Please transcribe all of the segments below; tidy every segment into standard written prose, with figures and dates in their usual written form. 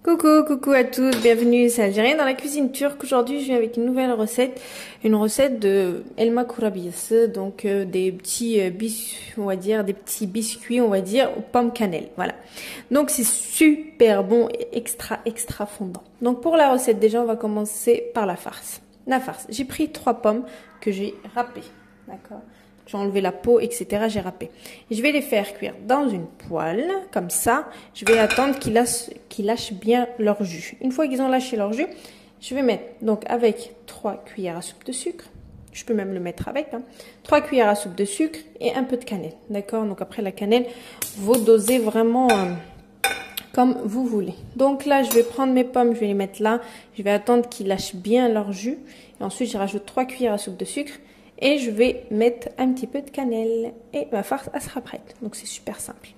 Coucou, coucou à tous, bienvenue, c'est Algérien dans la cuisine turque. Aujourd'hui, je viens avec une nouvelle recette, une recette de elma kurabiyes, donc des petits on va dire, des petits biscuits, on va dire, aux pommes cannelle. Voilà. Donc c'est super bon et extra fondant. Donc pour la recette, déjà, on va commencer par la farce. La farce, j'ai pris 3 pommes que j'ai râpées, d'accord. J'ai enlevé la peau, etc. J'ai râpé. Je vais les faire cuire dans une poêle, comme ça. Je vais attendre qu'ils lâchent bien leur jus. Une fois qu'ils ont lâché leur jus, je vais mettre donc avec 3 cuillères à soupe de sucre. Je peux même le mettre avec. 3 cuillères à soupe de sucre et un peu de cannelle. D'accord? Donc après la cannelle, vous dosez vraiment comme vous voulez. Donc là, je vais prendre mes pommes, je vais les mettre là. Je vais attendre qu'ils lâchent bien leur jus. Et ensuite, je rajoute 3 cuillères à soupe de sucre. Et je vais mettre un petit peu de cannelle. Et ma farce, elle sera prête. Donc c'est super simple.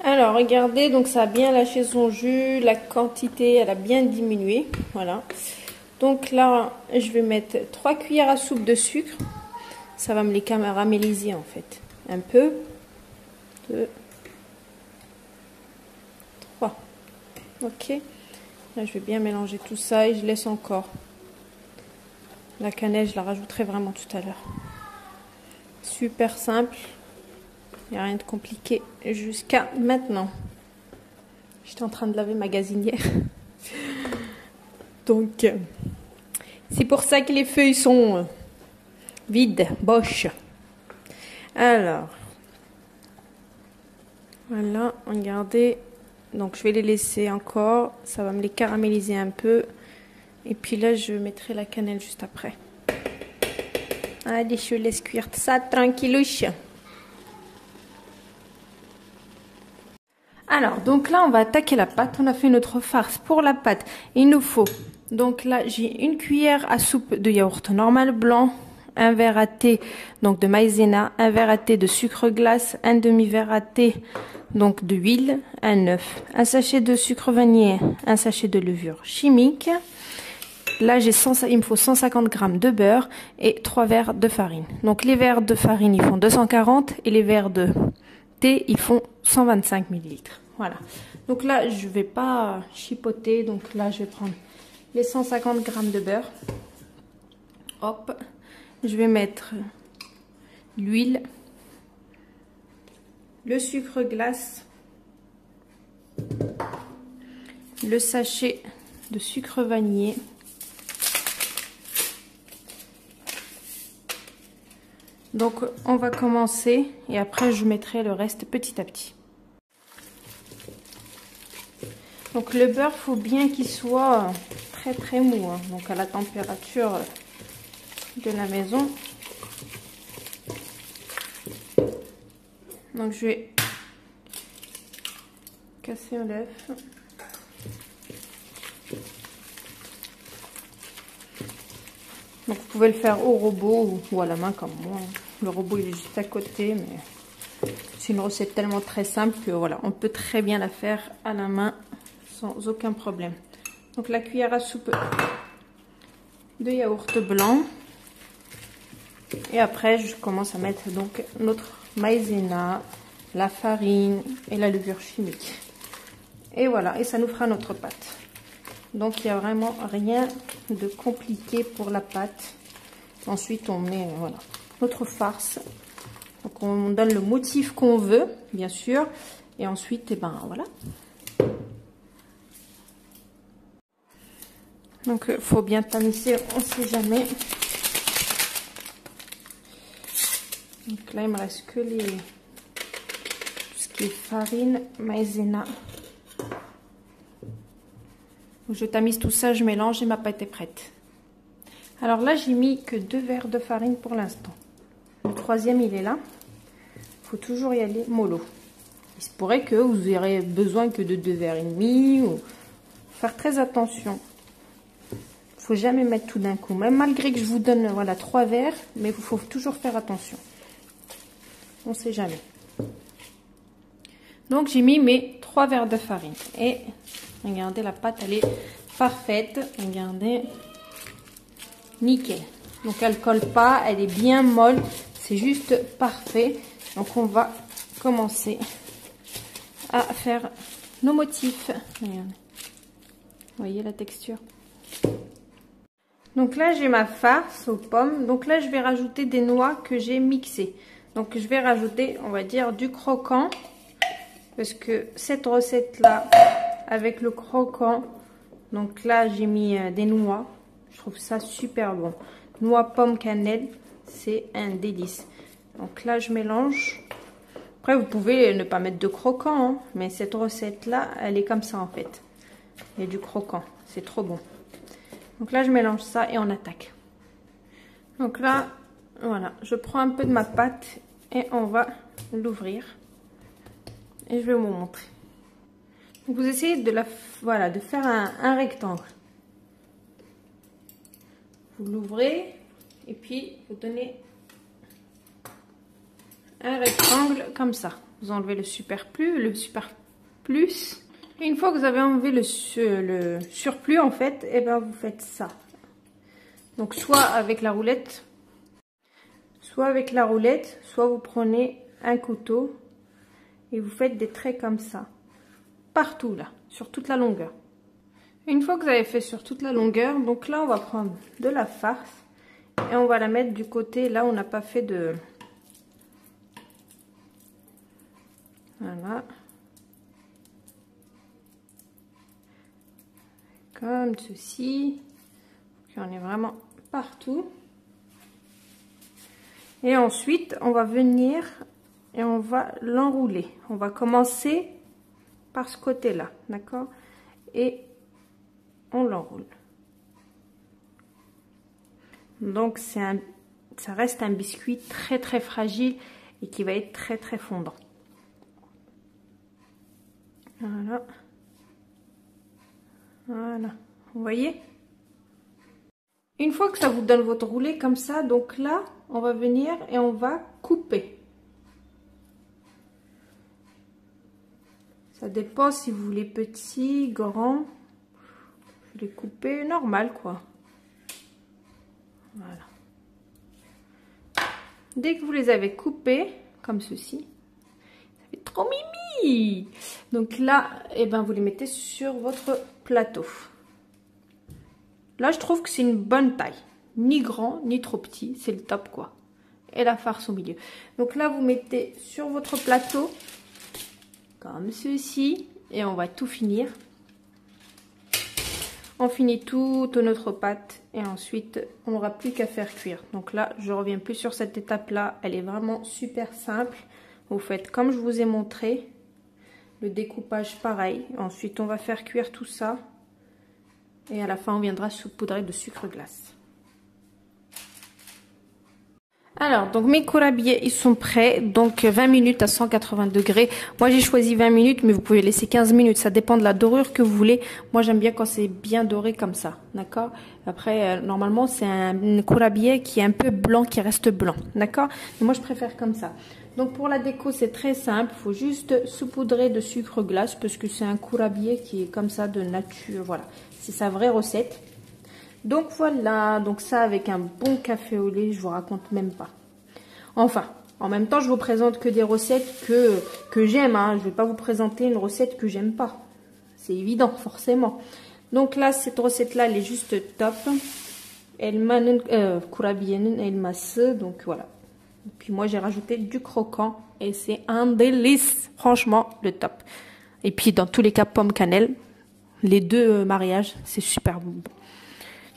Alors, regardez, donc ça a bien lâché son jus. La quantité, elle a bien diminué. Voilà. Donc là, je vais mettre 3 cuillères à soupe de sucre. Ça va me les caraméliser en fait. Un peu. 2. 3. Ok. Là, je vais bien mélanger tout ça et je laisse encore. La cannelle, je la rajouterai vraiment tout à l'heure. Super simple. Il n'y a rien de compliqué jusqu'à maintenant. J'étais en train de laver ma gazinière. Donc, c'est pour ça que les feuilles sont vides, boches. Alors, voilà, regardez. Donc, je vais les laisser encore. Ça va me les caraméliser un peu. Et puis là, je mettrai la cannelle juste après. Allez, je laisse cuire ça tranquillouche. Alors, donc là, on va attaquer la pâte. On a fait notre farce pour la pâte. Il nous faut, donc là, j'ai une cuillère à soupe de yaourt normal blanc, un verre à thé donc de maïzena, un verre à thé de sucre glace, un demi-verre à thé donc d'huile, un œuf, un sachet de sucre vanillé, un sachet de levure chimique. Là, il me faut 150 g de beurre et 3 verres de farine. Donc, les verres de farine, ils font 240 et les verres de thé, ils font 125 ml. Voilà. Donc là, je vais pas chipoter. Donc là, je vais prendre les 150 g de beurre. Hop. Je vais mettre l'huile, le sucre glace, le sachet de sucre vanillé. Donc on va commencer et après je mettrai le reste petit à petit. Donc le beurre, faut bien qu'il soit très mou, hein, donc à la température de la maison. Donc je vais casser l'œuf. Donc vous pouvez le faire au robot ou à la main comme moi. Le robot il est juste à côté, mais c'est une recette tellement très simple que voilà, on peut très bien la faire à la main sans aucun problème. Donc la cuillère à soupe de yaourt blanc. Et après je commence à mettre donc notre maïzena, la farine et la levure chimique. Et voilà, et ça nous fera notre pâte. Donc il n'y a vraiment rien de compliqué pour la pâte. Ensuite on met voilà, notre farce. Donc on donne le motif qu'on veut, bien sûr. Et ensuite, et ben voilà. Donc il faut bien tamiser, on ne sait jamais. Donc là il me reste que tout ce qui est farine, maïzena. Je tamise tout ça, je mélange et ma pâte est prête. Alors là, j'ai mis que 2 verres de farine pour l'instant. Le 3e, il est là. Il faut toujours y aller mollo. Il se pourrait que vous aurez besoin que de 2 verres et demi. Ou... faire très attention. Il ne faut jamais mettre tout d'un coup. Même malgré que je vous donne voilà, 3 verres, mais il faut toujours faire attention. On ne sait jamais. Donc j'ai mis mes 3 verres de farine. Et regardez, la pâte, elle est parfaite. Regardez. Nickel. Donc elle colle pas, elle est bien molle. C'est juste parfait. Donc on va commencer à faire nos motifs. Regardez. Vous voyez la texture. Donc là, j'ai ma farce aux pommes. Donc là, je vais rajouter des noix que j'ai mixées. Donc je vais rajouter, on va dire, du croquant. Parce que cette recette-là, avec le croquant, donc là, j'ai mis des noix. Je trouve ça super bon. Noix, pomme, cannelle, c'est un délice. Donc là, je mélange. Après, vous pouvez ne pas mettre de croquant, hein, mais cette recette-là, elle est comme ça en fait. Il y a du croquant, c'est trop bon. Donc là, je mélange ça et on attaque. Donc là, voilà, je prends un peu de ma pâte et on va l'ouvrir. Et je vais vous montrer. Donc vous essayez de de faire un rectangle. Vous l'ouvrez et puis vous donnez un rectangle comme ça. Vous enlevez le superflu, et une fois que vous avez enlevé le surplus en fait, et ben vous faites ça. Donc soit avec la roulette, soit vous prenez un couteau et vous faites des traits comme ça, partout là, sur toute la longueur. Une fois que vous avez fait sur toute la longueur, donc là on va prendre de la farce et on va la mettre du côté là où on n'a pas fait de... Voilà. Comme ceci. Puis on est vraiment partout. Et ensuite, on va venir et on va l'enrouler. On va commencer par ce côté-là, d'accord? Et on l'enroule. Donc, ça reste un biscuit très très fragile et qui va être très très fondant. Voilà. Voilà. Vous voyez? Une fois que ça vous donne votre roulé comme ça, donc là, on va venir et on va couper. Ça dépend si vous voulez petit, grand. Vous les coupez normal, quoi. Voilà. Dès que vous les avez coupés, comme ceci, ça fait trop mimi. Donc là, eh ben, vous les mettez sur votre plateau. Là, je trouve que c'est une bonne taille. Ni grand, ni trop petit. C'est le top, quoi. Et la farce au milieu. Donc là, vous mettez sur votre plateau, comme ceci. Et on va tout finir. On finit toute notre pâte. Et ensuite, on n'aura plus qu'à faire cuire. Donc là, je ne reviens plus sur cette étape-là. Elle est vraiment super simple. Vous faites comme je vous ai montré. Le découpage, pareil. Ensuite, on va faire cuire tout ça. Et à la fin, on viendra saupoudrer de sucre glace. Alors, donc mes courabiyés, ils sont prêts. Donc 20 minutes à 180 degrés. Moi, j'ai choisi 20 minutes, mais vous pouvez laisser 15 minutes. Ça dépend de la dorure que vous voulez. Moi, j'aime bien quand c'est bien doré comme ça. D'accord? Après, normalement, c'est un courabiyé qui est un peu blanc, qui reste blanc. D'accord? Mais moi, je préfère comme ça. Donc, pour la déco, c'est très simple. Il faut juste saupoudrer de sucre glace parce que c'est un courabiyé qui est comme ça de nature. Voilà. C'est sa vraie recette. Donc voilà, donc ça avec un bon café au lait, je vous raconte même pas. Enfin, en même temps, je vous présente que des recettes que j'aime. Hein. Je vais pas vous présenter une recette que j'aime pas. C'est évident, forcément. Donc là, cette recette-là, elle est juste top. Kurabiyen elması, donc voilà. Et puis moi, j'ai rajouté du croquant et c'est un délice. Franchement, le top. Et puis dans tous les cas, pomme cannelle. Les deux mariages, c'est super bon.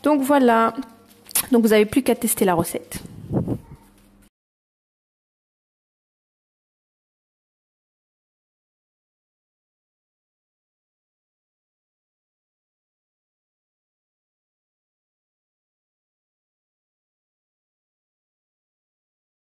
Donc voilà. Donc vous n'avez plus qu'à tester la recette.